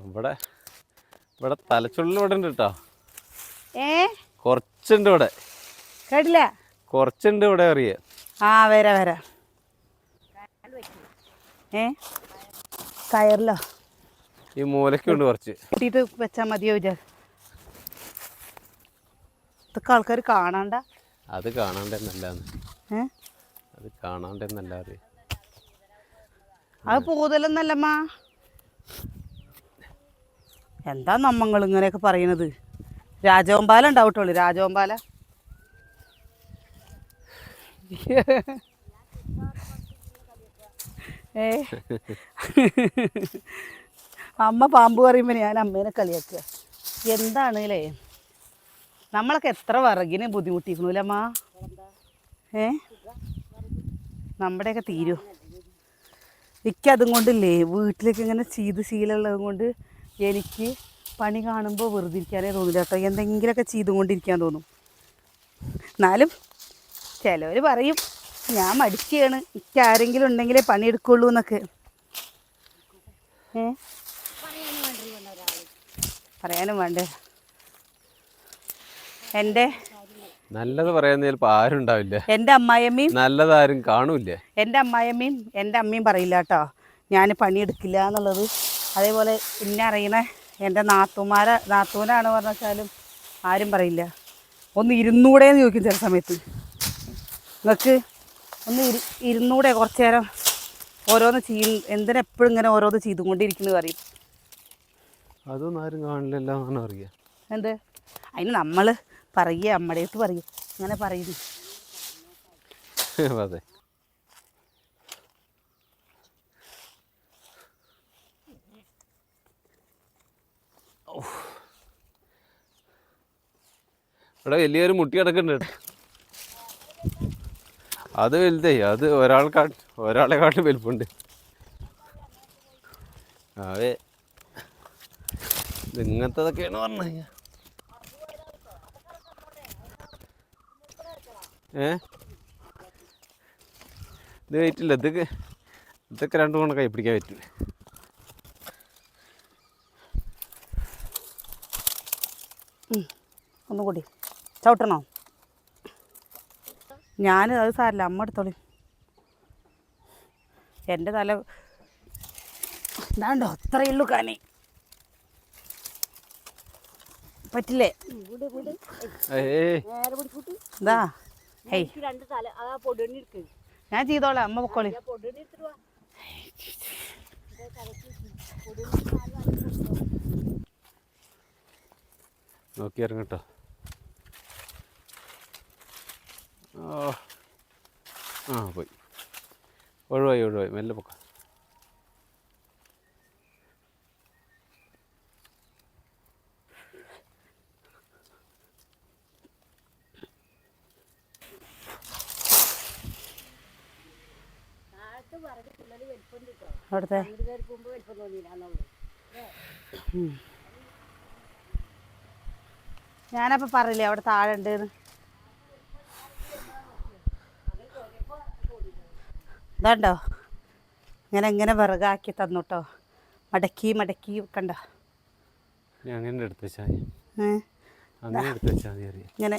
ഇവിടെ ഇവിടെ തലച്ചുള്ളിൽ ഇവിടെ ഉണ്ട് കേട്ടോ. കുറച്ചുണ്ട് ഇവിടെ. കേട്ടില്ല? കുറച്ചുണ്ട് ഇവിടെ അറിയ. വരാ കയറിലോ ഈ മൂലക്കുണ്ട് കുറച്ച് കിട്ടിയിട്ട് വെച്ചാൽ മതിയോ വിചാരിച്ചു. ഇതൊക്കെ ആൾക്കാർ കാണാണ്ട. അത് കാണാണ്ടെന്നല്ലാന്ന്. അത് കാണാണ്ടെന്നല്ല അറിയ. അത് പൂതലൊന്നല്ലമ്മ. എന്താ നമ്മങ്ങൾ ഇങ്ങനെയൊക്കെ പറയണത്? രാജവമ്പാല ഉണ്ടാവട്ടുള്ളൂ. രാജവമ്പാല അമ്മ പാമ്പ് പറയുമ്പോൾ ഞാൻ അമ്മേനെ കളിയാക്കുക. എന്താണല്ലേ നമ്മളൊക്കെ എത്ര വിറകിന് ബുദ്ധിമുട്ടിക്കണല്ലേ അമ്മ. നമ്മുടെയൊക്കെ തീരൂ. എനിക്കതും കൊണ്ടില്ലേ വീട്ടിലേക്ക് ഇങ്ങനെ ശീലമുള്ളത് കൊണ്ട് എനിക്ക് പണി കാണുമ്പോൾ വെറുതെ ഇരിക്കാനേ തോന്നില്ല കേട്ടോ. എന്തെങ്കിലുമൊക്കെ ചെയ്തുകൊണ്ടിരിക്കാൻ തോന്നും. എന്നാലും ചിലവർ പറയും ഞാൻ മടിക്കുകയാണ്, എനിക്ക് ആരെങ്കിലും ഉണ്ടെങ്കിലേ പണിയെടുക്കുള്ളൂ എന്നൊക്കെ. പറയാനും വേണ്ടേ. നല്ലത് പറയാൻ ചിലപ്പോൾ ആരും ഉണ്ടാവില്ല. എൻ്റെ അമ്മായിയമ്മയും നല്ലതാരും കാണൂല. എൻ്റെ അമ്മായിയമ്മയും എൻ്റെ അമ്മയും പറയില്ല കേട്ടോ ഞാൻ പണിയെടുക്കില്ല എന്നുള്ളത്. അതേപോലെ പിന്നെ അറിയണ എൻ്റെ നാത്തൂനാണ് പറഞ്ഞാലും ആരും പറയില്ല. ഒന്ന് ഇരുന്നൂടെ എന്ന് ചോദിക്കും ചില സമയത്ത്. നിങ്ങൾക്ക് ഒന്ന് ഇരുന്നൂടെ കുറച്ച് നേരം ഓരോന്ന് എന്തിനെപ്പോഴും ഇങ്ങനെ ഓരോന്ന് ചെയ്തുകൊണ്ടിരിക്കുന്നത് പറയും. അതൊന്നും ആരും കാണില്ലല്ലോ എന്നാണ് അറിയുക. എന്ത് അതിന് നമ്മൾ പറയുക, നമ്മുടെ അടുത്ത് പറയും അങ്ങനെ പറയുന്നു. അതെ. ഇവിടെ വലിയൊരു മുട്ടി കിടക്കുന്നുണ്ട്. അത് വലുതേ. അത് ഒരാളെക്കാട്ടും വലുപ്പുണ്ട്. അതെ ഇങ്ങനത്തതൊക്കെയാണ് പറഞ്ഞു കഴിഞ്ഞാൽ. ഇത് വെയിറ്റില്ല. ഇതൊക്കെ രണ്ടു കൊണ്ട് കൈ പിടിക്കാൻ പറ്റില്ല. ഒന്നുകൂടി ചവിട്ടണോ? അത് സാരില്ല, അമ്മ എടുത്തോളി. എൻ്റെ തല ഇതാണ്ടോ അത്രയേ ഉള്ളൂ കാനേ. പറ്റില്ലേ? ഇതാ ഞാൻ ചെയ്തോളാം. അമ്മ പൊക്കോളി. നോക്കി ഇറങ്ങട്ടോ. പോയി. ഒഴിവായി മെല്ലെ പൊക്ക. അവിടുത്തെ ഞാനപ്പോൾ പറയില്ലേ അവിടെ താഴെ ഉണ്ടെന്ന്. ഇതാണ്ടോ ഇങ്ങനെ വിറകാക്കി തന്നുട്ടോ. മടക്കി വെക്കണ്ട. ഇങ്ങനെ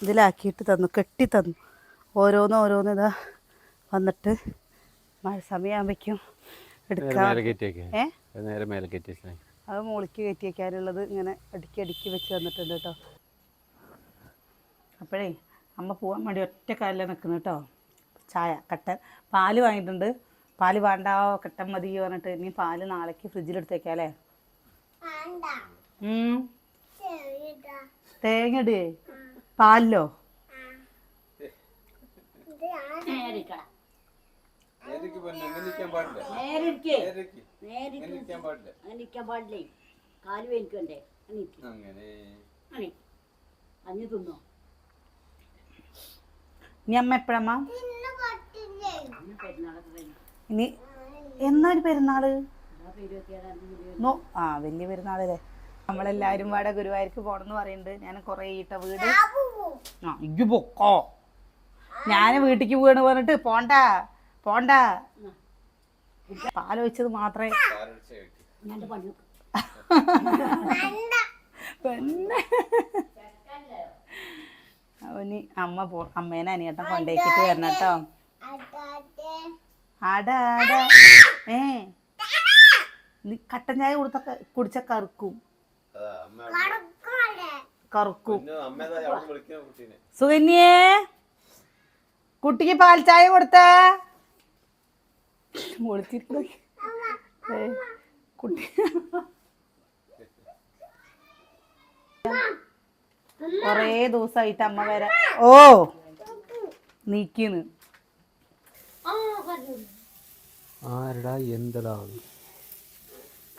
ഇതിലാക്കിയിട്ട് തന്നു, കെട്ടി തന്നു. ഓരോന്ന് ഇതാ വന്നിട്ട് മഴ സമയമാകുമ്പോഴേക്കും എടുക്കാം. അത് മുകളിലേക്ക് കയറ്റി വയ്ക്കാനുള്ളത് ഇങ്ങനെ അടുക്കി വെച്ച് തന്നിട്ടുണ്ട് കേട്ടോ. അപ്പോഴേ അമ്മ പോകാൻ വേണ്ടി ഒറ്റ കാലിലാണ് നിൽക്കുന്നത് കേട്ടോ. ചായ പാല് വാങ്ങിയിട്ടുണ്ട്. പാല് വേണ്ടാവോ കട്ടൻ മതി പറഞ്ഞിട്ട് ഇനി പാല് നാളേക്ക് ഫ്രിഡ്ജിലെടുത്ത് വയ്ക്കാം അല്ലേ? തേങ്ങ ഇടേ പാലിലോ? ഇനി അമ്മ എപ്പോഴമ്മ ഇനി എന്നൊരു പെരുന്നാള്? വലിയ പെരുന്നാളല്ലേ. നമ്മളെല്ലാവരും പാടെ ഗുരുവായൂർക്ക് പോകണമെന്ന് പറയുന്നുണ്ട്. ഞാൻ കുറേ വീട് ഇജ്ജു പൊക്കോ. ഞാൻ വീട്ടിലേക്ക് പോവാണ് പറഞ്ഞിട്ട് പോണ്ട പാലൊഴിച്ചത് മാത്രമേ പെണ്ണ് അവന് അമ്മേനെ അനിയേട്ടൻ കൊണ്ടേക്കിട്ട് വരണം കേട്ടോ. ആടാ ആടാ നീ കട്ടൻ ചായ കുടിച്ച കറുക്കും. സുകന്യേ കുട്ടിക്ക് പാൽ ചായ കൊടുത്ത കുട്ടി കൊറേ ദിവസമായിട്ട് അമ്മ വരാ. ഓ നീക്കിന്ന്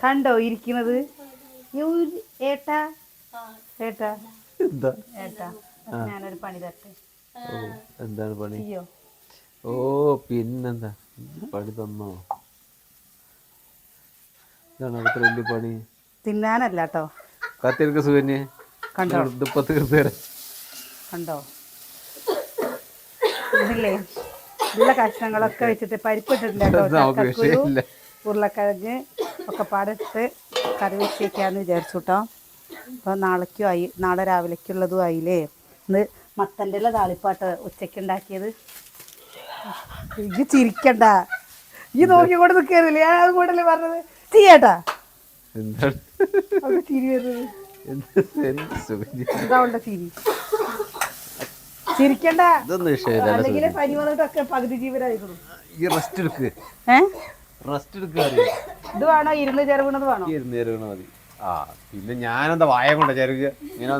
കണ്ടോ ഇരിക്കുന്നത്. ഏട്ടാ ഏട്ടാ ഏട്ടാ ഞാനൊരു പണി തരട്ടെ. എന്താണ് പണി? ഓ പിന്നെന്താ പണി തന്നോ? ഇതാണ് അത്ര വലിയ പണി. തിന്നാനല്ല കേട്ടോ. കത്തിയെടുക്ക സുകന്യെ. കണ്ടോ ഇതിപ്പോ തീർത്തേരാ. കണ്ടോ ഇതില്ലേ ഉള്ള കഷ്ണങ്ങളൊക്കെ വെച്ചിട്ട് പരിപ്പിട്ടിട്ടില്ല. ഉരുളക്കിഴങ്ങ് ഒക്കെ പാടിട്ട് കറി വെച്ചേക്കാന്ന് വിചാരിച്ചു കേട്ടോ. അപ്പോൾ നാളേക്കും ആയി, നാളെ രാവിലേക്കുള്ളതും ആയില്ലേ. ഇന്ന് മത്തൻ്റെ ഉള്ള താളിപ്പാട്ട് ഉച്ചയ്ക്ക് ഉണ്ടാക്കിയത്. ഇത് ചിരിക്കണ്ട, ഈ നോക്കി കൊണ്ട് നിൽക്കാറില്ലേ, ഞാൻ അത് കൂടല്ലേ പറഞ്ഞത്. ചെയ്യട്ടാ അവിടെ ചിരി വരുന്നത്. ഇതാവുണ്ട ചിരി. ചിരിക്കണ്ട, അല്ലെങ്കിൽ പനി വന്നിട്ടൊക്കെ പകുതി ജീവനായിരുന്നു. ഇത് വേണോ ഇരുന്ന് ചെറുകണത് വേണോ? മതി. ആ പിന്നെ ഞാനെന്താ വായ കൊണ്ട ചെറുക ഇങ്ങനെ.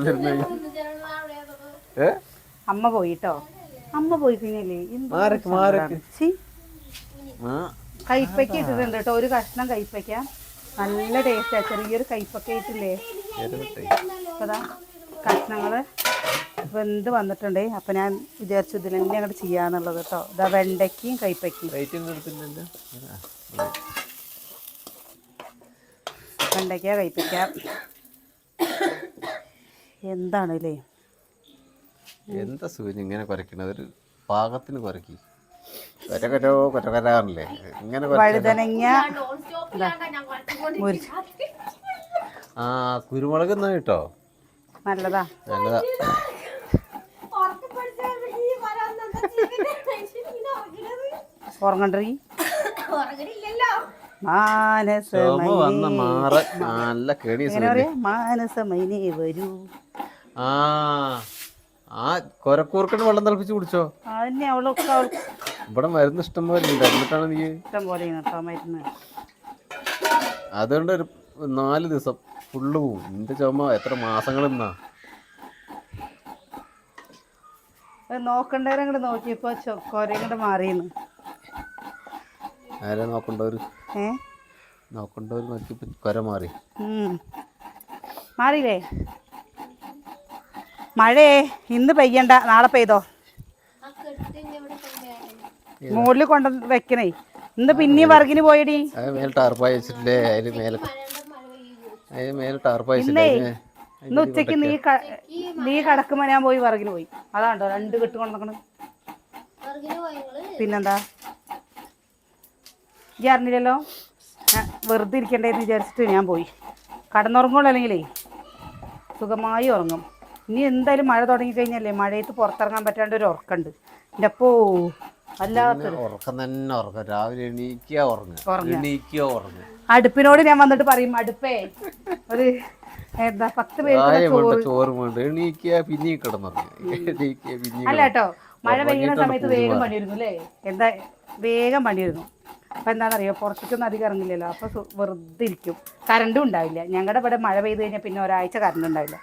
അമ്മ പോയിട്ടോ, അമ്മ പോയി കഴിഞ്ഞല്ലേ കൈപ്പയ്ക്ക ഇട്ടിട്ടുണ്ട് കേട്ടോ. ഒരു കഷ്ണം കൈപ്പയ്ക്ക നല്ല ടേസ്റ്റാ. ചെറിയൊരു കൈപ്പൊക്കെ ഇട്ടില്ലേ. അതാ കഷ്ണങ്ങള് വെന്ത് വന്നിട്ടുണ്ട്. അപ്പൊ ഞാൻ വിചാരിച്ചു ഇതിൽ തന്നെ അങ്ങോട്ട് ചെയ്യാന്നുള്ളത് കേട്ടോ. ഇതാ വെണ്ടയ്ക്കും കൈപ്പയ്ക്കും. വെണ്ടയ്ക്ക കൈപ്പയ്ക്ക എന്താണല്ലേ. എന്താ സൂര്യ ഇങ്ങനെ കുരക്കണത്? ഒരു പാകത്തിന് കുരക്കി. കൊരക്കരാറില്ലേ ഇങ്ങനെ. വഴുതനങ്ങ ആ കുരുമുളക് എന്നാ കേട്ടോ. നല്ലതാ നല്ലതാ. ഉറങ്ങണ്ടീ മാനസമൈനേ വരൂ. ആ കൊരക്കൂർക്കണ്ട് വെള്ളം തിളപ്പിച്ച് കുടിച്ചോ. അതന്നെ അവളൊക്കെ ഇവിടെ മരുന്ന് ഇഷ്ടം പോലെ ഉണ്ട്. എന്നിട്ടാണ് നീ ഇഷ്ടം പോലെ മരുന്ന്. അതുകൊണ്ട് ഒരു 4 ദിവസം ഫുള്ള് പോവും. നിന്റെ ചുമ എത്ര മാസങ്ങൾ നിന്നാ നോക്കണ്ടവരെ അങ്ങോട്ട് നോക്കിയപ്പോ കൊരങ്ങോട്ട് മാറിയെന്ന്. ആരെ നോക്കണ്ടവര്? നോക്കണ്ടവര് നോക്കിയപ്പോ കൊര മാറി. മാറിയില്ലേ? മഴയെ ഇന്ന് പെയ്യണ്ട, നാളെ പെയ്തോ. മുകളിൽ കൊണ്ട് വെക്കണേ. ഇന്ന് പിന്നെയും വർഗിന് പോയടി. മേലെ ടാർപ്പായി വെച്ചിട്ടില്ലേ? അതിന് മേലെ ടാർപ്പായി ഇന്നേ ഇന്ന് ഉച്ചക്ക് നീ കടക്കുമ്പോ ഞാൻ പോയി വർഗിന് പോയി. അതാണ്ടോ 2 കെട്ട് കൊണ്ടു. പിന്നെന്താ ഈ അറിഞ്ഞില്ലല്ലോ. വെറുതെ ഇരിക്കണ്ടേന്ന് വിചാരിച്ചിട്ട് ഞാൻ പോയി. കടന്നുറങ്ങുള്ളൂ, അല്ലെങ്കിലേ സുഖമായി ഉറങ്ങും. ഇനി എന്തായാലും മഴ തുടങ്ങിക്കഴിഞ്ഞല്ലേ മഴയത്ത് പുറത്തിറങ്ങാൻ പറ്റാണ്ട് ഒരു ഉറക്കമുണ്ട് എൻ്റെ. അപ്പോ വല്ലാത്തൊരു ഉറക്കം തന്നെ. ഉറക്കം രാവിലെ എണീക്കുക. അടുപ്പിനോട് ഞാൻ വന്നിട്ട് പറയും, അടുപ്പേ ഒരു എന്താ 10 പേർക്ക് ചോറ് എണീക്കുക പിന്നെ അല്ല കേട്ടോ. മഴ പെയ്യുന്ന സമയത്ത് വേഗം പണിയിരുന്നു അല്ലേ. എന്താ വേഗം പണിയിരുന്നു. അപ്പം എന്താണെന്നറിയോ, പുറത്തേക്കൊന്നും അധികം ഇറങ്ങില്ലല്ലോ. അപ്പോൾ വെറുതെ ഇരിക്കും. കറണ്ടും ഉണ്ടാവില്ല. ഞങ്ങളുടെ ഇവിടെ മഴ പെയ്ത് കഴിഞ്ഞാൽ പിന്നെ ഒരാഴ്ച കറണ്ട് ഉണ്ടാവില്ല.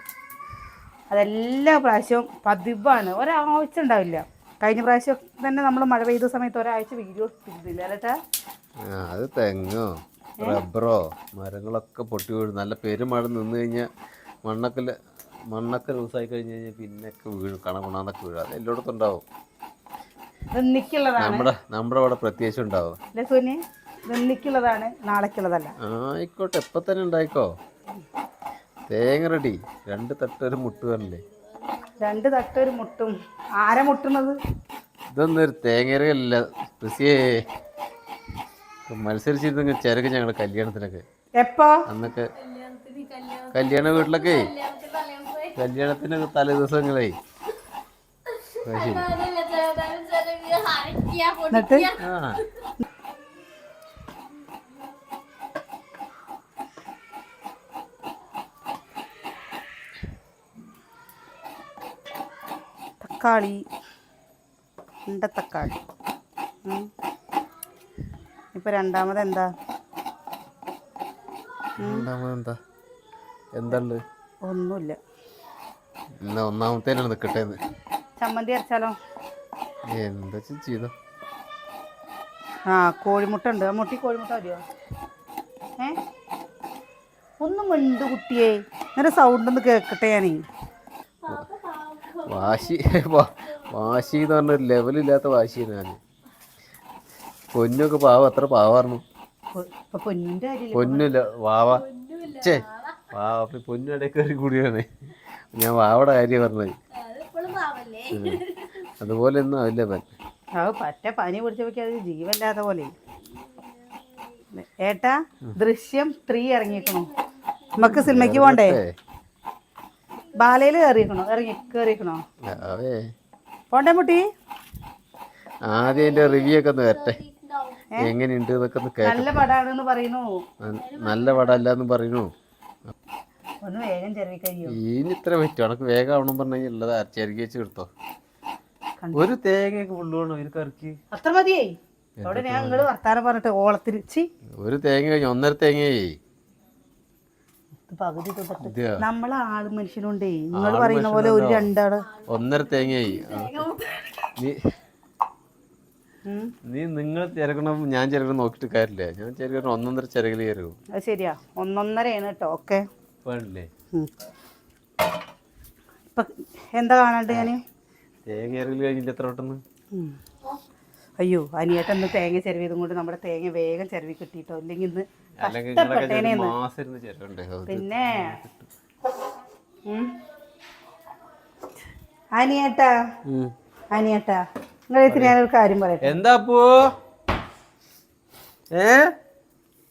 അതെല്ലാ പ്രാവശ്യവും പതിവാണ്. ഒരാഴ്ച ഉണ്ടാവില്ല. കഴിഞ്ഞ പ്രാവശ്യം തന്നെ നമ്മൾ മഴ പെയ്ത സമയത്ത് ഒരാഴ്ച വീഡിയോ ഇട്ടില്ല അല്ലേട്ടാ. അത് തെങ്ങോ റബ്ബറോ മരങ്ങളൊക്കെ പൊട്ടി വീഴും. നല്ല പെരുമഴ നിന്ന് കഴിഞ്ഞാൽ മണ്ണൊക്കെ ലൂസായി കഴിഞ്ഞ് കഴിഞ്ഞാൽ പിന്നൊക്കെ വീഴും. കണകുണാന്നൊക്കെ വീഴും. അത് എല്ലായിടത്തും ഉണ്ടാവും. നമ്മുടെ അവിടെ പ്രത്യേകിച്ച് ഉണ്ടാവും. ാണ് നാളേക്കുള്ളതല്ല. ആയിക്കോട്ടെ, എപ്പൊ തന്നെ ഉണ്ടായിക്കോ. തേങ്ങ റെഡി. 2 തട്ട് ഒരു മുട്ട് തരല്ലേ. 2 തട്ട് ഒരു മുട്ടും. ആരെ മുട്ടുന്നത്? ഇതൊന്നും ഒരു തേങ്ങരല്ല. കൃഷിയേ മത്സരിച്ചിരുന്നെങ്കിൽ ചിരക്ക് ഞങ്ങളുടെ കല്യാണത്തിനൊക്കെ. എപ്പോ? അന്നൊക്കെ കല്യാണ വീട്ടിലൊക്കെ കല്യാണത്തിന് തലേ ദിവസങ്ങളേ ശരി എന്നിട്ട് ആ തക്കാളി തക്കാളി ഇപ്പൊ രണ്ടാമത് എന്താ എന്താ എന്താ ഒന്നുമില്ല. എന്നാ ഒന്നാമത്തേനാണ് നിൽക്കട്ടെ ചമ്മന്തി അരച്ചാലോ? എന്താ ചെയ്തോ? ആ കോഴിമുട്ട ഉണ്ട്. ആ മുട്ടി കോഴിമുട്ട മതിയോ? ഒന്നും ഉണ്ട് കുട്ടിയെ, ഇങ്ങനെ സൗണ്ട് ഒന്ന് കേൾക്കട്ടെ ഞാനേ. വാശി വാശി എന്ന് പറഞ്ഞൊരു ലെവലില്ലാത്ത വാശിയാണ് ഞാൻ. പൊന്നൊക്കെ പാവം അത്ര പാവായിരുന്നു. പൊന്നിന്റെ കാര്യമില്ല, പൊന്നില്ല വാവ ചേ വാവ പൊന്നു ഇടയിൽ കയറി കൂടിയാണ് ഞാൻ വാവയുടെ കാര്യം പറഞ്ഞത്. അതുപോലെ ഒന്നും ആവില്ല പൻ. പറ്റ പനി പിടിച്ചപ്പോഴേക്ക് അത് ജീവല്ലാത്ത പോലെ. ഏട്ടാ ദൃശ്യം 3 ഇറങ്ങിക്കണോ? നമുക്ക് സിനിമയ്ക്ക് പോണ്ടേ? ബാലയിൽ കേറിക്കണോ? പോണ്ടേ മുട്ടി? ആദ്യം അതിന്റെ റിവ്യൂ ഒക്കെ ഒന്ന് വരട്ടെ, എങ്ങനെയുണ്ട് എന്നൊക്കെ ഒന്ന് കേട്ടോ. നല്ല പടാണെന്ന് പറയുന്നു. നല്ല പടമല്ലാന്ന് പറയുന്നു. ഒന്ന് വേഗം ചെറിയ കഴിയോ? ഇനി ഇത്ര പറ്റും എനക്ക് വേഗം ആവണം പറഞ്ഞെങ്കിൽ ഉള്ളത് ചെറുകി വെച്ച് എടുത്തോ. ഒരു തേങ്ങയൊക്കെ കൊണ്ടുപോകണം ഒരു കറിക്ക്. അത്ര മതിയേ. അവിടെ ഞാൻ നിങ്ങള് വർത്താനം പറഞ്ഞിട്ട് ഓളത്തിരിച്ച് ഒരു തേങ്ങ കഴിഞ്ഞു 1.5 തേങ്ങയായി. പകുതി നമ്മളെ ആള് മനുഷ്യനുണ്ടേ, നിങ്ങൾ പറയുന്ന പോലെ ഒരു 2 1.5 തേങ്ങയായി. നീ നിങ്ങൾ ചിരകണം ഞാൻ ചിരകണം നോക്കിട്ട് കാര്യമില്ല. ഞാൻ ചിരകണം 1.5 ചിരകല് കയറും. അത് ശരിയാ, 1.5 കേട്ടോ. ഓക്കെ വേണ്ടല്ലേ? ഇപ്പൊ എന്താ കാണാണ്ട് ഞാന് തേങ്ങ ചിരകല് കഴിഞ്ഞില്ല എത്ര പെട്ടെന്ന്. അയ്യോ അനിയേട്ടൻ ഇന്ന് തേങ്ങ ചെരുവിയതും കൊണ്ട് നമ്മുടെ തേങ്ങ വേഗം ചെരുവി കിട്ടിട്ടോ, ഇല്ലെങ്കിൽ ഇന്ന് കഷ്ടപ്പെട്ടേനെന്ന്. പിന്നെ അനിയേട്ടാ നിങ്ങളെടുത്ത് ഞാനൊരു കാര്യം പറയട്ടെ. എന്താ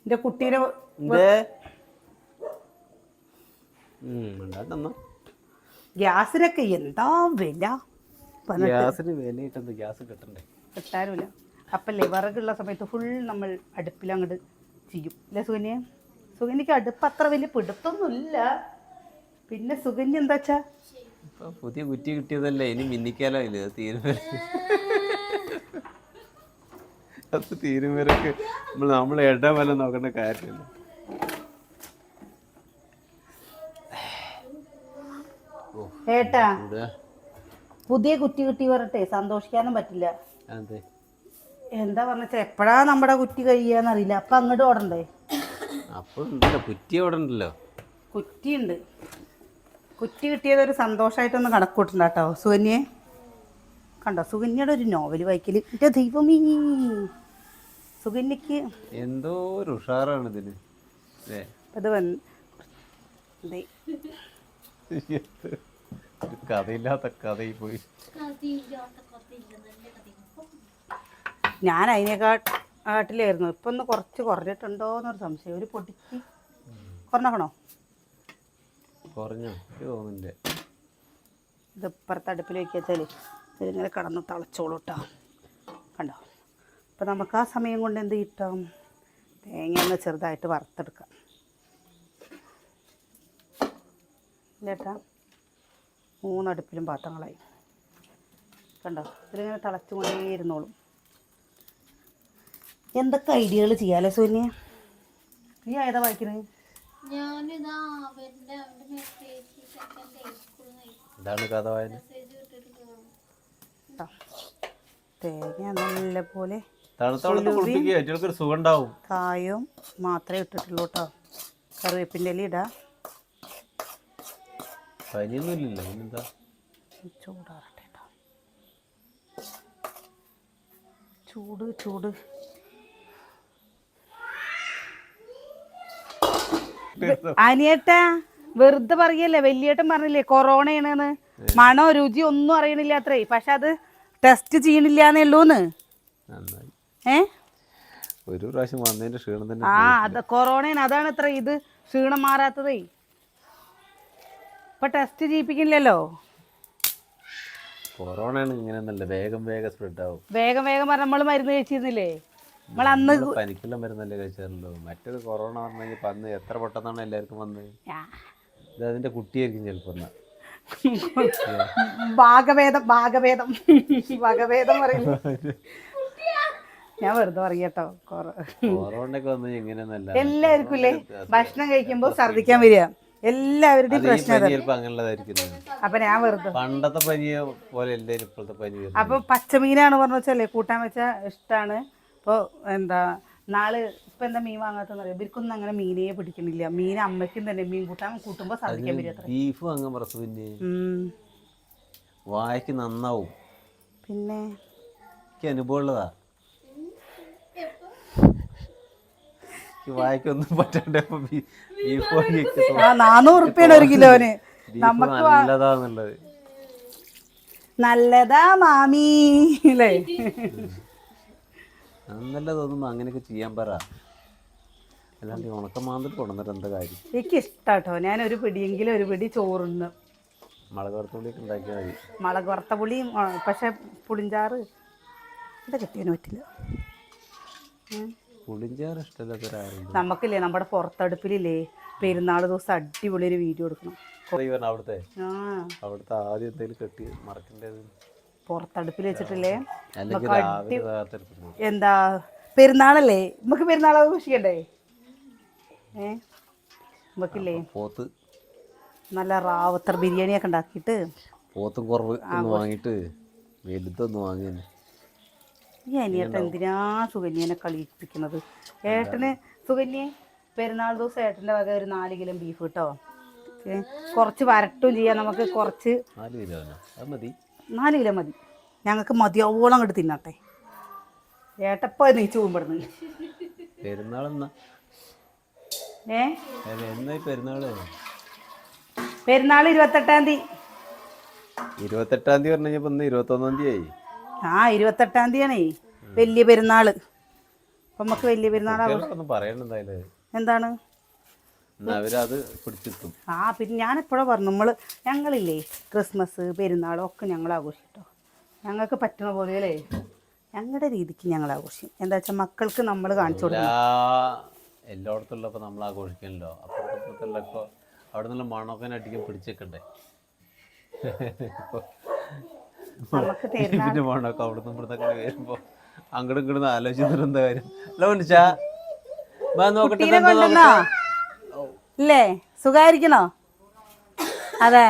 എന്റെ കുട്ടീനെ ഗ്യാസിനൊക്കെ എന്താ വില. ഗ്യാസിന് വിലയിട്ടെന്ത്, ഗ്യാസ് കിട്ടണ്ടേ? കിട്ടാനുമില്ല. അപ്പല്ലേ വിറകുള്ള സമയത്ത് ഫുൾ നമ്മൾ അടുപ്പിൽ അങ്ങോട്ട് ചെയ്യും അല്ലേ സുകന്യ? സുകന്യക്ക് അടുപ്പ് അത്ര വലിയ പിടുത്തൊന്നുമില്ല. പിന്നെ സുകന്യ എന്താ വെച്ചാ പുതിയ കുറ്റി കിട്ടിയതല്ലേ, ഇനി മിന്നിക്കാലോ ഇല്ല. തീരുമാനക്ക് നമ്മൾ ഇടാൻ വല്ല നോക്കേണ്ട കാര്യമില്ല. ഏട്ടാ പുതിയ കുറ്റി കിട്ടി പറഞ്ഞിട്ടേ സന്തോഷിക്കാനും പറ്റില്ല. എന്താ പറഞ്ഞാ എപ്പോഴാ നമ്മുടെ കുറ്റി കഴിയാന്നറിയില്ല. അപ്പൊ അങ്ങോട്ട് ഓടണ്ടേ? അപ്പൊ കുറ്റി ഓടണ്ടല്ലോ. കുറ്റിയുണ്ട്. കുറ്റി കിട്ടിയതൊരു സന്തോഷമായിട്ടൊന്ന് കണക്കൂട്ടണ്ട കേട്ടോ സുകന്യെ. കണ്ടോ സുകന്യയുടെ ഒരു നോവൽ വായിക്കല്. എന്റെ ദൈവമേ, സുകന്യക്ക് എന്തോ ഒരു ഉഷാറാണ് ഇതിന്. അത് കഥയില്ലാത്ത കഥയിൽ പോയി. ഞാൻ അതിനെക്കാട്ടിലായിരുന്നു. ഇപ്പൊ ഒന്ന് കുറഞ്ഞിട്ടുണ്ടോ എന്നൊരു സംശയം. ഒരു പൊടിക്ക് കുറഞ്ഞോ? കുറഞ്ഞോ തോന്നില്ല. ഇത് ഇപ്പുറത്ത് അടുപ്പിൽ വയ്ക്കാച്ചാൽ ഇതിങ്ങനെ കിടന്ന് തിളച്ചോളൂ കേട്ടോ. കണ്ടോ? അപ്പം നമുക്ക് ആ സമയം കൊണ്ട് എന്ത് കിട്ടാം? തേങ്ങ ഒന്ന് ചെറുതായിട്ട് വറുത്തെടുക്കാം. ഇല്ലേട്ടാ 3 അടുപ്പിലും പാത്രങ്ങളായി. കണ്ടോ? ഇതിലിങ്ങനെ തിളച്ചുകൊണ്ടേ ഇരുന്നോളും. എന്തൊക്കെ ഐഡിയകൾ ചെയ്യാലേ സുകന്യ? നീ ഏതാ വായിക്കുന്നത്? തേങ്ങ നല്ല പോലെ കായും മാത്രമേ ഇട്ടിട്ടുള്ളൂ കേട്ടോ. കറിവേപ്പിൻ്റെ ഇല ഇടാം. ചൂടാറട്ടെ കേട്ടോ. ചൂട് അനിയേട്ടാ വെറുതെ പറയല്ലേ. വലിയേട്ടൻ പറഞ്ഞില്ലേ കൊറോണയാണെന്ന്. മണോ രുചി ഒന്നും അറിയണില്ല അത്രേ. പക്ഷെ അത് ടെസ്റ്റ് ചെയ്യണില്ലാന്നേ ഉള്ളൂന്ന്. ഒരു പ്രാവശ്യം വന്നതിന്റെ ക്ഷീണം തന്നെ. അത് കൊറോണയാണ്. അതാണ് അത്ര ഇത് ക്ഷീണം മാറാത്തതേ. ഇപ്പൊ ടെസ്റ്റ് ചെയ്യിപ്പിക്കില്ലല്ലോ. കൊറോണയാണ് ഇങ്ങനെയൊന്നല്ല, വേഗം വേഗം സ്പ്രെഡ് ആവും. വേഗം വേഗം പറഞ്ഞ നമ്മൾ മരുന്ന് കഴിച്ചിരുന്നില്ലേ? നമ്മൾ അന്ന് പനിക്കുള്ള മരുന്നല്ലേ കഴിച്ചാറുണ്ടോ? മറ്റേത് കൊറോണ പറഞ്ഞു കഴിഞ്ഞാൽ അന്ന് എത്ര പെട്ടെന്നാണ് എല്ലാവർക്കും വന്നത്. ഇത് അതിന്റെ കുട്ടിയായിരിക്കും ചിലപ്പോ. ഭാഗഭേദം ഭാഗഭേദം ഭാഗഭേദം പറയുന്നു. ഞാൻ വെറുതെ പറയട്ടോ. കൊറോണയൊക്കെ വന്നു എങ്ങനെയൊന്നല്ല, എല്ലാവർക്കും ഇല്ലേ ഭക്ഷണം കഴിക്കുമ്പോ ഛർദിക്കാൻ വരിക, എല്ലാവരുടെയും പ്രശ്നം. അപ്പൊ ഞാൻ വെറുതെ പണ്ടത്തെ പനി പോലെ ഇപ്പോഴത്തെ പനി. അപ്പൊ പച്ചമീനാണ് പറഞ്ഞു വെച്ചല്ലേ കൂട്ടാൻ വെച്ചാൽ ഇഷ്ടമാണ്. ഇപ്പോൾ എന്താ നാള് ഇപ്പൊ എന്താ മീൻ വാങ്ങാത്തെന്ന് അറിയാം. ഇവർക്കൊന്നും അങ്ങനെ മീനേ പിടിക്കണില്ല. മീൻ അമ്മയ്ക്കും തന്നെ മീൻ കൂട്ടാൻ കൂട്ടുമ്പോ ഛർദിക്കാൻ വരിക. ബീഫ് വാങ്ങാൻ പിന്നെ വായക്ക് നന്നാവും. പിന്നെ എനിക്ക് അനുഭവം ഉള്ളതാ. വായിക്കൊന്നും പറ്റണ്ടേ. 400 ഉറുപ്പ്യാണ് ഒരു കിലോന്. നമുക്ക് നല്ലതാന്നുള്ളത്. നല്ലതാ മാമി അല്ലേ? നല്ലത് തോന്നുമ്പോ അങ്ങനെയൊക്കെ ചെയ്യാൻ പറ. അല്ലാണ്ട് ഉണക്കമാന്തൽ കൊണ്ടുവന്നിട്ട് എന്താ കാര്യം? എനിക്ക് ഇഷ്ടാട്ടോ. ഞാൻ ഒരു പിടിയെങ്കിലും ഒരു പിടി ചോറുണ്ട്. മുളക് വറുത്തുള്ളിയൊക്കെ ഉണ്ടാക്കിയാൽ മതി. മുളക് വറുത്ത പുളിയും. പക്ഷെ പുളിഞ്ചാറ് ഇത് കിട്ടിയതിന് പറ്റില്ല. പുളിഞ്ചാറ് ഇഷ്ടമില്ലാത്തവരാരുണ്ട്? നമുക്കില്ലേ നമ്മുടെ പുറത്തടുപ്പിലില്ലേ പെരുന്നാൾ ദിവസം അടിപൊളി ഒരു വീഡിയോ എടുക്കണം. അവിടുത്തെ ആദ്യം എന്തെങ്കിലും കെട്ടി മറക്കണ്ടത് പുറത്തടുപ്പിൽ വെച്ചിട്ടില്ലേ. എന്താ പെരുന്നാളല്ലേ, നമുക്ക് പെരുന്നാൾ ആഘോഷിക്കണ്ടേ? നമുക്കില്ലേ പോത്ത് നല്ല റാവത്തർ ബിരിയാണിയൊക്കെ ഉണ്ടാക്കിയിട്ട് പോത്തും കുറവ് വാങ്ങിയിട്ട് വലുതൊന്ന് വാങ്ങിയ. ഈ അനിയേട്ടൻ എന്തിനാ സുകന്യനെ കളിപ്പിക്കുന്നത്? ഏട്ടന് സുകന്യെ പെരുന്നാൾ ദിവസം ഏട്ടൻ്റെ വക ഒരു 4 കിലോ ബീഫ് കേട്ടോ. കുറച്ച് വരട്ടും ചെയ്യാം നമുക്ക്. കുറച്ച് 4 കിലോ മതി. ഞങ്ങൾക്ക് മതിയാവോളം അങ്ങോട്ട് തിന്നട്ടെ. ഏട്ടപ്പോ നീച്ചു പോകുമ്പോടുന്നു. പെരുന്നാളെന്നാ? പെരുന്നാൾ 28-ാം തീയതി. 28-ാം തീയതി പറഞ്ഞപ്പോ 21-ാം തീയതി ആയി. 28-ാം തീയതിയാണേ വലിയ പെരുന്നാള്. അപ്പൊ നമുക്ക് വലിയ പെരുന്നാൾ എന്താണ്? പിന്നെ ഞാൻ എപ്പോഴാ പറഞ്ഞു ഞങ്ങളില്ലേ ക്രിസ്മസ് പെരുന്നാളും ഒക്കെ ഞങ്ങൾ ആഘോഷിട്ടോ. ഞങ്ങൾക്ക് പറ്റണ പോലെ അല്ലേ ഞങ്ങളുടെ രീതിക്ക് ഞങ്ങൾ ആഘോഷിക്കും. എന്താ വെച്ചാൽ മക്കൾക്ക് നമ്മൾ കാണിച്ചു കൊടുക്കും. എല്ലായിടത്തുള്ളപ്പോ നമ്മൾ ആഘോഷിക്കണല്ലോ. അപ്പുറത്തുള്ളപ്പോ അവിടെ നിന്നുള്ള മണൊക്കെ അടിക്കാൻ പിടിച്ചേക്കണ്ടേ. പിന്നെ മണമൊക്കെ അവിടെ നിന്ന് ഇവിടുത്തെ വരുമ്പോ അങ്ങോട്ടും ഇങ്ങോട്ടും ആലോചിച്ചിട്ട് എന്താ കാര്യം? ഇല്ലേ സുഖായിരിക്കണോ? അതെ.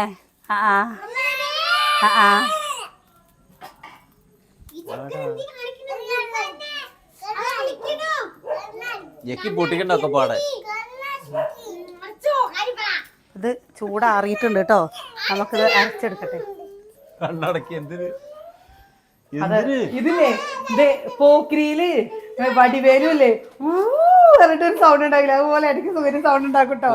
പൊട്ടിക്കണ്ടൊക്കെ പാടെ. ഇത് ചൂടാറിയിട്ടുണ്ട് കേട്ടോ. നമുക്കിത് അരച്ചെടുക്കട്ടെ. കണ്ണടക്കി എന്തിന്? ഇതില്ലേ ഇത് പോക്കരിയില് വടിവേലുല്ലേ പറഞ്ഞിട്ടൊരു സൗണ്ട് ഉണ്ടാവില്ല, അതുപോലെ എനിക്ക് സുഖം സൗണ്ട് ഉണ്ടാക്കട്ടോ.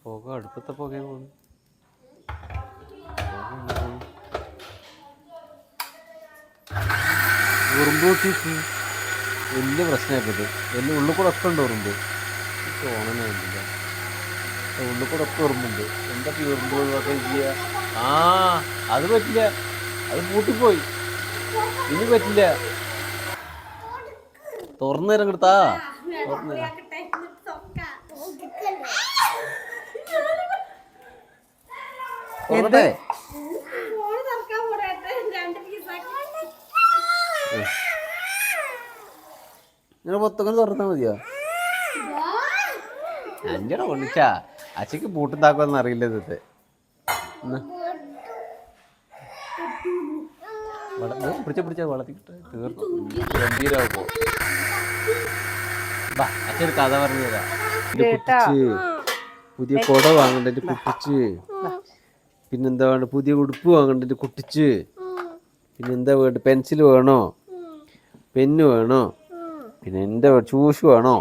പുക അടുപ്പത്തെ പുക പോകുന്നു. ഉറുമ്പ് കൂട്ടിയിട്ട് വലിയ പ്രശ്നമായിപ്പോയത്. വലിയ ഉള്ളിൽ കൂടെ ഒക്കെ ഉണ്ട് ഉറുമ്പ്. ഓണനായിട്ടില്ല, ഉള്ളിൽ കൂടെ ഒക്കെ ഉറുമ്പുണ്ട്. എന്തൊക്കെ ഉറുമ്പ് ഒഴിവാക്കാൻ ചെയ്യുക? അത് പറ്റില്ല, അത് പൂട്ടിപ്പോയി. ഇനി പറ്റില്ല. തുറന്നു തരാൻ കിട്ടാ. തുറന്നു തരാം. തുറന്നേ. നിങ്ങൾ പൊത്തങ്ങനെ തുറന്നാ മതിയോ? അഞ്ചട കൊണ്ടിച്ചാ അച്ഛക്ക് പൂട്ടുണ്ടാക്കുമെന്ന് അറിയില്ല. ഇന്നത്തെ പിടിച്ച വളർത്തിട്ട് തീർന്നു. ഗംഭീരമാകുമ്പോ അച്ഛൻ കഥ പറഞ്ഞു തരാം. പുതിയ കുട വാങ്ങണ്ടേ കുട്ടിച്ച്, പിന്നെന്താ വേണ്ട പുതിയ ഉടുപ്പ് വാങ്ങണ്ടേ കുട്ടിച്ച്, പിന്നെന്താ വേണ്ട പെൻസിൽ വേണോ, പെന്ന് വേണോ, പിന്നെ എന്താ ചൂസ് വേണോ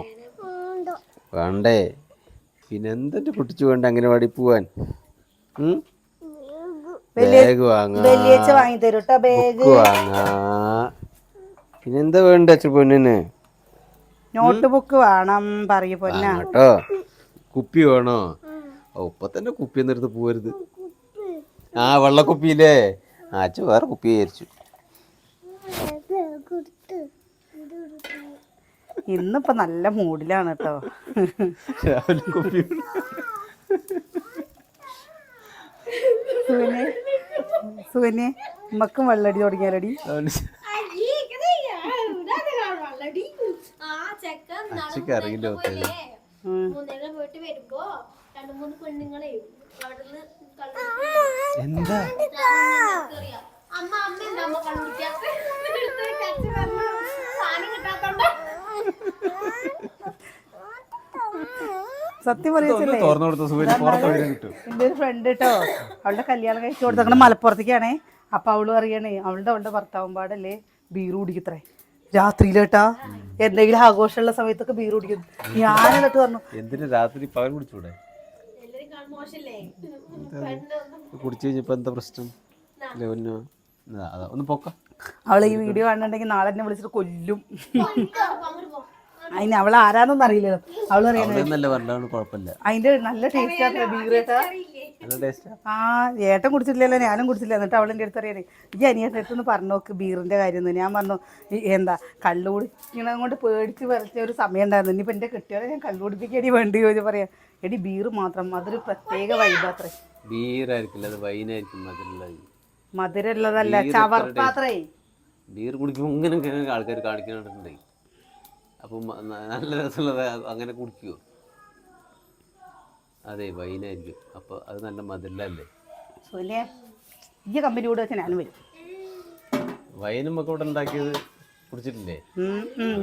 വേണ്ടേ, പിന്നെ എന്തെൻ്റെ കുട്ടിച്ച് വേണ്ട അംഗനവാടി പോവാൻ ബാഗ് വാങ്ങാ, വെള്ളിയാഴ്ച വാങ്ങി തരും കേട്ടോ ബാഗ്. ബുക്ക് വാങ്ങാ, പിന്നെന്താ വേണ്ട പൊന്നിന്? നോട്ട് ബുക്ക് വേണം പറയൂ പൊന്ന. കേട്ടോ. കുപ്പി വേണോ? ഇപ്പൊ തന്നെ കുപ്പി ഒന്നും എടുത്ത് പോരുത്. ആ വെള്ളക്കുപ്പിയില്ലേ? അച്ഛൻ വേറെ കുപ്പി വിചാരിച്ചു. ഇന്നിപ്പോ നല്ല മൂഡിലാണ് കേട്ടോ. രാവിലെ കുപ്പി സുകന്യെ ഉമ്മക്കും വെള്ളടി തുടങ്ങിയാലടി. അച്ഛക്ക് അറിയില്ല. എന്താ സത്യം പറയല്ലേ, എൻ്റെ ഒരു ഫ്രണ്ട് കേട്ടോ, അവളുടെ കല്യാണം കഴിച്ചു കൊടുത്തങ്ങനെ മലപ്പുറത്തേക്കാണേ. അപ്പൊ അവള് പറയണേ അവളുടെ ഭർത്താവും പാടല്ലേ ബീർ കുടിക്കത്രേ രാത്രിയിലേട്ടാ. എന്തെങ്കിലും ആഘോഷമുള്ള സമയത്തൊക്കെ ബീർ കുടിക്കും. ഞാനെന്നിട്ട് പറഞ്ഞു എന്തിനാ രാത്രി പകൽ കുടിച്ചൂടെ? കുടിച്ചു കഴിഞ്ഞപ്പോ എന്താ പ്രശ്നം? ഒന്ന് പൊക്ക. അവളെ ഈ വീഡിയോ കാണുന്നുണ്ടെങ്കിൽ നാളെ എന്നെ വിളിച്ചിട്ട് കൊല്ലും. അതിന് അവൾ ആരാന്നൊന്നും അറിയില്ലല്ലോ. അവള് പറയണേ അതിന്റെ നല്ല ടേസ്റ്റ് ആണ് ബീർ കേട്ടാ. ആ ഏട്ടൻ കുടിച്ചിട്ടില്ലല്ലോ, ഞാനും കുടിച്ചില്ല. എന്നിട്ട് അവളെൻ്റെ അടുത്ത് അറിയണേ ഈ അനിയൻ്റെ അടുത്തൊന്ന് പറഞ്ഞു നോക്ക് ബീറിന്റെ കാര്യം. ഞാൻ പറഞ്ഞു എന്താ കള്ളു കുടിക്കണത് കൊണ്ട് പേടിച്ച് വരച്ച ഒരു സമയം ഉണ്ടായിരുന്നു. ഇനിയിപ്പോൾ എൻ്റെ കെട്ടിയോടെ ഞാൻ കള്ളു കുടിപ്പിക്കടി വേണ്ടി ചോദിച്ചു പറയാം. എടി ബീർ മാത്രം അതൊരു പ്രത്യേക വൈബാത്രേ. മധുരമുള്ളതല്ല, ചവർപ്പാത്രേ. ബീർ കുടിക്കുമ്പോൾ ഇങ്ങനെ ആൾക്കാർ കാണിക്കുന്നുണ്ടേ. അപ്പം നല്ല രസമുള്ളത് അങ്ങനെ കുടിക്കുമോ? അതെ വൈനായിരിക്കും. അപ്പോൾ അത് നല്ല മധുരല്ലേ. സോനിയ ഈ കമ്പനി കൂടെ വെച്ചാൽ ഞാനും വരും. വൈനും ഒക്കെ ഇവിടെ ഉണ്ടാക്കിയത് കുടിച്ചിട്ടില്ലേ?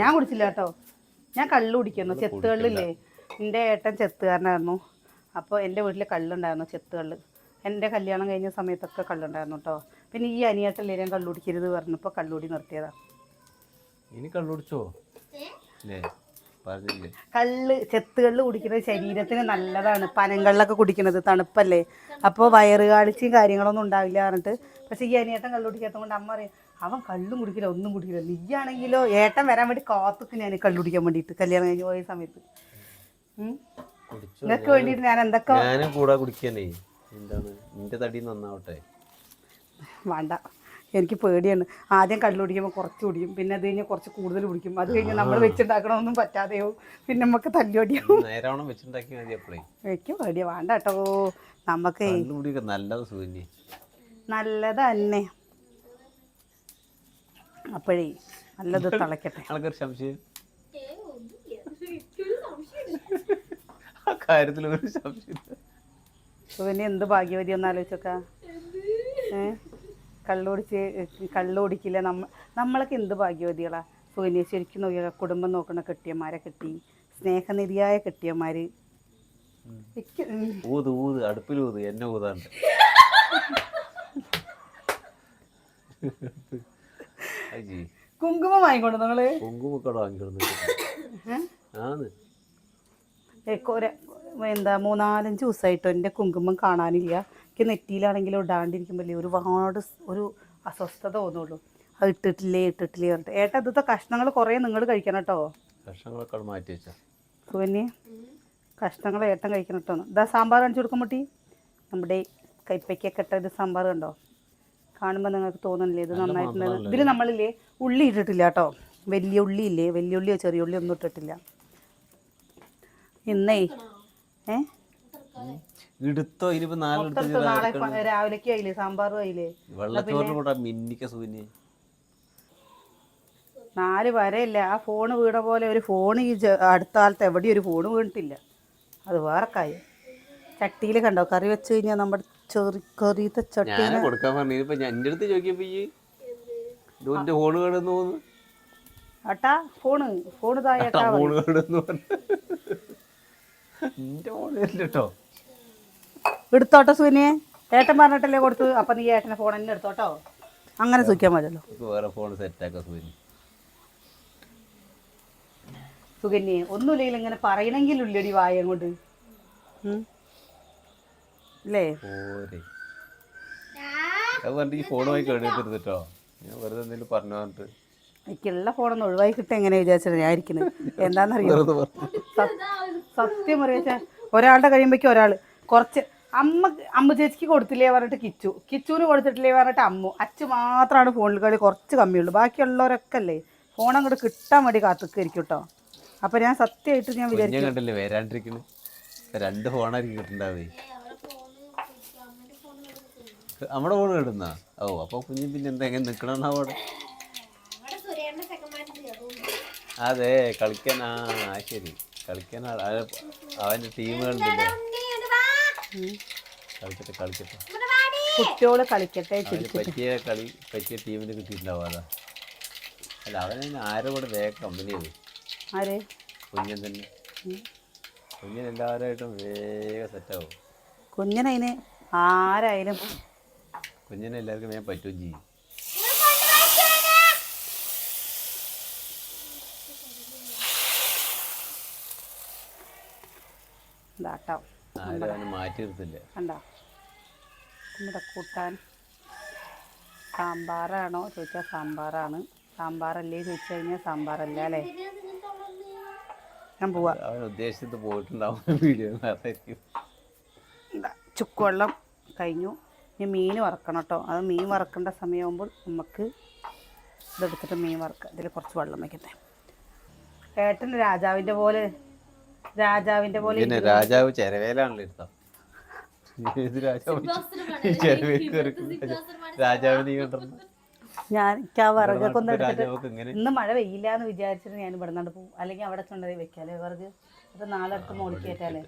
ഞാൻ കുടിച്ചില്ല കേട്ടോ. ഞാൻ കള്ളു കുടിക്കുന്നു. ചെത്ത് കള്ളില്ലേ, എൻ്റെ ഏട്ടൻ ചെത്തുകാരനായിരുന്നു. അപ്പോൾ എൻ്റെ വീട്ടിൽ കള്ളുണ്ടായിരുന്നു, ചെത്ത് കള്ള്. എൻ്റെ കല്യാണം കഴിഞ്ഞ സമയത്തൊക്കെ കള്ളുണ്ടായിരുന്നു കേട്ടോ. പിന്നെ ഈ അനിയേട്ടല്ലേ ഞാൻ കള്ളു കുടിക്കരുത് പറഞ്ഞപ്പോൾ കള്ളുകൂടി നിർത്തിയതാണ്. ഇനി കള്ളുടിച്ചോ? കള്ള് ചെത്തുകള്ള് കുടിക്കുന്നത് ശരീരത്തിന് നല്ലതാണ്. പനങ്കള്ളൊക്കെ കുടിക്കുന്നത് തണുപ്പല്ലേ, അപ്പോൾ വയറ് കാളിച്ചും കാര്യങ്ങളൊന്നും ഉണ്ടാവില്ല പറഞ്ഞിട്ട്. പക്ഷേ ഈ അനിയേട്ടൻ കള്ളു കുടിക്കാത്തത് കൊണ്ട് അമ്മ പറയും അവൻ കള്ളും കുടിക്കില്ല ഒന്നും കുടിക്കില്ല. നീയാണെങ്കിലോ ഏട്ടൻ വരാൻ വേണ്ടി കാത്തുക്ക് ഞാൻ കള്ളു കുടിക്കാൻ വേണ്ടിയിട്ട് കല്യാണം കഴിഞ്ഞ് പോയ സമയത്ത്. നിങ്ങൾക്ക് വേണ്ടിയിട്ട് ഞാൻ എന്തൊക്കെ വേണ്ട. എനിക്ക് പേടിയാണ്. ആദ്യം കള്ളു കുടിക്കുമ്പോൾ കുറച്ച് കുടിക്കും, പിന്നെ അത് കഴിഞ്ഞ് കുറച്ച് കൂടുതൽ കുടിക്കും. അത് കഴിഞ്ഞ് നമ്മൾ വെച്ചുണ്ടാക്കണമൊന്നും പറ്റാതെയോ പിന്നെ നമുക്ക് തല്ലുപടിയാവും. എനിക്ക് പേടിയാ. വേണ്ട കേട്ടോ. നമുക്ക് നല്ലത് തന്നെ. അപ്പോഴേ നല്ലത് തിളക്കട്ടെ. പിന്നെ എന്ത് ഭാഗ്യവതി ഒന്ന് ആലോചിച്ചോക്കാ. കള്ളു കുടിക്കില്ല. നമ്മളൊക്കെ എന്ത് ഭാഗ്യവതികളാ. സുകന്യ ശരിക്കും നോക്കിയാൽ കുടുംബം നോക്കണ കെട്ടിയന്മാരെ കിട്ടി, സ്നേഹനിധിയായ കെട്ടിയന്മാര്. കുങ്കുമം വാങ്ങിക്കൊണ്ടു നിങ്ങള്? എന്താ 3-4 ദിവസമായിട്ടോ എൻ്റെ കുങ്കുമം കാണാനില്ല. എനിക്ക് നെറ്റിയിലാണെങ്കിലും ഇടാണ്ടിരിക്കുമ്പോൾ ഒരുപാട് ഒരു അസ്വസ്ഥത തോന്നുള്ളൂ. അത് ഇട്ടിട്ടില്ലേ പറഞ്ഞിട്ട്. ഏട്ടാ ഇന്നത്തെ കഷ്ണങ്ങൾ കുറേ നിങ്ങൾ കഴിക്കണം കേട്ടോ. കഷ്ണങ്ങളൊക്കെ മാറ്റി വെച്ചാ സുകന്യ കഷ്ണങ്ങൾ ഏട്ടൻ കഴിക്കണം കേട്ടോ. ഇതാ സാമ്പാർ കാണിച്ചു കൊടുക്കാൻ പറ്റി. നമ്മുടെ കൈപ്പയ്ക്കൊക്കെ ഇട്ട ഒരു സാമ്പാർ കണ്ടോ? കാണുമ്പോൾ നിങ്ങൾക്ക് തോന്നുന്നില്ലേ ഇത് നന്നായിട്ടുണ്ടെന്ന്? ഇതിൽ നമ്മളില്ലേ ഉള്ളി ഇട്ടിട്ടില്ല കേട്ടോ. വലിയ ഉള്ളി ഇല്ലേ, വലിയ ഉള്ളിയോ ചെറിയ ഉള്ളിയോ ഒന്നും ഇട്ടിട്ടില്ല ഇന്നേ. നാളെ രാവിലേക്ക് ആയില്ലേ, സാമ്പാറും ആയില്ലേ. 4 വരയില്ല. ആ ഫോണ് വീണ പോലെ ഒരു ഫോൺ ഈ അടുത്ത കാലത്ത് എവിടെയും ഒരു ഫോണ് വീണിട്ടില്ല. അത് വേറെ കാര്യം. ചട്ടിയിൽ കണ്ടോ കറി വെച്ച് കഴിഞ്ഞാൽ നമ്മുടെ കറിയത്തെ ചട്ടി ഏട്ടാ ഫോണ് തായേട്ടാ എടുത്തോട്ടോ സുനിയെ. ഏട്ടൻ പറഞ്ഞിട്ടല്ലേ കൊടുത്തു. അപ്പൊ നീ ഏട്ടനെ ഫോൺ തന്നെ എടുത്തോട്ടോ. അങ്ങനെ സൂക്ഷിക്കാൻ മതിയല്ലോ. സുകന്യെ ഒന്നുമില്ലെങ്കിൽ ഇങ്ങനെ പറയണമെങ്കിൽ ഉള്ളടി വായ കൊണ്ട്. അല്ലേ? പോരെ അത് പറഞ്ഞിട്ട് ഈ ഫോണുമായി കേടരുത് കേട്ടോ. ഞാൻ വെറുതെ എന്തെങ്കിലും പറഞ്ഞു പറഞ്ഞിട്ട് എനിക്കുള്ള ഫോണൊന്ന് ഒഴിവായി കിട്ടുക എങ്ങനെ വിചാരിച്ചത് ഞാൻ ഇരിക്കുന്നത്. എന്താണെന്നറിയോ, വെറുതെ പറഞ്ഞു. സത്യം പറയാ, ഒരാളുടെ കഴിയുമ്പോഴേക്കും ഒരാൾ കുറച്ച് അമ്മ ചേച്ചിക്ക് കൊടുത്തില്ലേ പറഞ്ഞിട്ട് കിച്ചുവിന് കൊടുത്തിട്ടില്ലേ പറഞ്ഞിട്ട് അച്ചു മാത്രമാണ് ഫോണിൽ കളി കുറച്ച് കമ്മിയുള്ളൂ. ബാക്കിയുള്ളവരൊക്കെ അല്ലേ ഫോൺ അങ്ങോട്ട് കിട്ടാൻ വേണ്ടി കാത്തുക്കായിരിക്കും കേട്ടോ. അപ്പോൾ ഞാൻ സത്യമായിട്ട് ഞാൻ വിചാരിക്കും കണ്ടില്ലേ വരാണ്ടിരിക്കുന്നു. 2 ഫോണായിരിക്കും കിട്ടുണ്ടാവേ. നമ്മുടെ ഫോൺ കിട്ടുന്ന ഓ അപ്പോൾ കുഞ്ഞു പിന്നെ എന്താ എങ്ങനെ നിൽക്കണമെന്നാ അവിടെ. അതെ കളിക്കാൻ. ശരി കളിക്കാൻ അവൻ്റെ ടീമുകളുണ്ടല്ലേ. കളിക്കട്ടെ കുട്ടിയോട് കളിക്കട്ടെ. പറ്റിയ ടീമിന് കിട്ടിയിട്ടുണ്ടാവും. അതാ അല്ല അവനെ ആരും കൂടെ വേഗം കമ്പനി ചെയ്തു. ആര്? കുഞ്ഞൻ തന്നെ. കുഞ്ഞൻ എല്ലാവരുമായിട്ടും വേഗം സെറ്റാവും. കുഞ്ഞനതിന് ആരായാലും കുഞ്ഞിനെ എല്ലാവർക്കും വേഗം പറ്റുകയും ചെയ്യും. ഇതാട്ടോ ആരും അവനെ മാറ്റി നിർത്തില്ല. കണ്ടോ നമ്മുടെ കൂട്ടാൻ സാമ്പാറാണോ ചോദിച്ചാൽ സാമ്പാറാണ്. സാമ്പാറല്ലേ ചോദിച്ചു കഴിഞ്ഞാൽ സാമ്പാറല്ല അല്ലേ. ഞാൻ പോവാ. അവൻ ഉദ്ദേശിച്ചത് പോയിട്ടുണ്ടാവും വീഡിയോ. ചുക്കുവെള്ളം കഴിഞ്ഞു. ഇനി മീൻ വറക്കണം കേട്ടോ. അത് മീൻ വറക്കേണ്ട സമയമാകുമ്പോൾ നമുക്ക് ഇതെടുത്തിട്ട് മീൻ വറക്കാം. ഇതിൽ കുറച്ച് വെള്ളം വയ്ക്കട്ടെ. ഏട്ടൻ രാജാവിൻ്റെ പോലെ രാജാവ് ചെരവേലാണല്ലോ ഇരുത്താം. രാജാവിനെ ഞാൻ ആ വിറകൊക്കെ ഒന്ന് എടുത്തിട്ട് ഇന്ന് മഴ പെയ്യില്ല എന്ന് വിചാരിച്ചിട്ട് ഞാൻ ഇവിടെ നിന്നാണ്ട് പോകും. അല്ലെങ്കിൽ അവിടെ കൊണ്ടുപോയി വെക്കാല്ലേ വിറക്. അത് നാളെ അടുത്ത് മോളിൽ കയറ്റാലേ.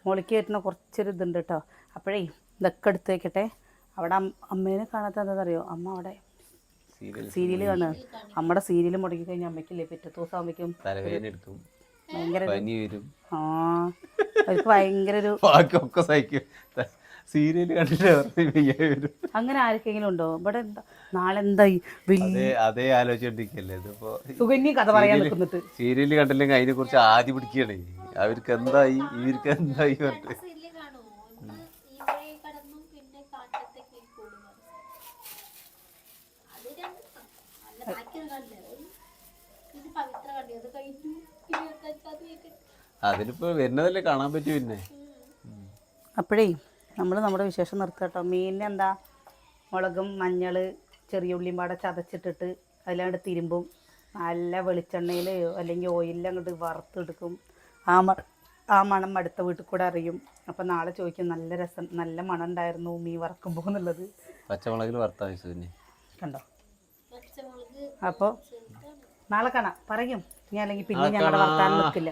മോളിക്ക് കയറ്റുന്ന കുറച്ചൊരു ഇതുണ്ട് കേട്ടോ. അപ്പോഴേ ഇതൊക്കെ എടുത്ത് വെക്കട്ടെ. അവിടെ അമ്മേനെ കാണാത്ത എന്താണെന്നറിയോ, അമ്മ അവിടെ സീരിയൽ കാണുക. നമ്മുടെ സീരിയൽ മുടക്കി കഴിഞ്ഞാൽ അമ്മയ്ക്കില്ലേ പിറ്റത്തെ ദിവസം ആകുമ്പോഴേക്കും ഭയങ്കര അവർക്ക് ഭയങ്കര ഒരു സീരിയൽ കണ്ടിട്ട് അങ്ങനെ ആർക്കെങ്കിലും ഉണ്ടോ ഇവിടെ? നാളെ എന്തായി അതേ ആലോചിച്ചോണ്ടിരിക്കല്ലേ ഇതിപ്പോ. സുകന്യ കഥ പറയാൻ നിൽക്കുന്നിട്ട് സീരിയൽ കണ്ടില്ലെങ്കിൽ അതിനെ കുറിച്ച് ആദ്യം പിടിക്കുകയാണ്. അവർക്ക് എന്തായി ഇവർക്ക് എന്തായി പറഞ്ഞിട്ട്. അതിനിപ്പോ വരുന്നതല്ലേ കാണാൻ പറ്റൂ. പിന്നെ അപ്പോഴേ നമ്മൾ നമ്മുടെ വിശേഷം നിർത്തുക കേട്ടോ. മീനിന് എന്താ മുളകും മഞ്ഞൾ ചെറിയ ഉള്ളിയും പാടെ ചതച്ചിട്ടിട്ട് അതിലാണ്ട് തിരുമ്പും. നല്ല വെളിച്ചെണ്ണയിൽ അല്ലെങ്കിൽ ഓയിലിൽ അങ്ങോട്ട് വറുത്തെടുക്കും. ആ മണം അടുത്ത വീട്ടിൽ കൂടെ അറിയും. അപ്പം നാളെ ചോദിക്കും നല്ല രസം നല്ല മണം ഉണ്ടായിരുന്നു മീൻ വറക്കുമ്പോൾ എന്നുള്ളത്. പച്ചമുളകിൽ വറുത്താൽ കണ്ടോ. അപ്പോൾ നാളെ കാണാം പറയും. ഇനി അല്ലെങ്കിൽ പിന്നെ ഞങ്ങളുടെ വർത്താനം നിൽക്കില്ല.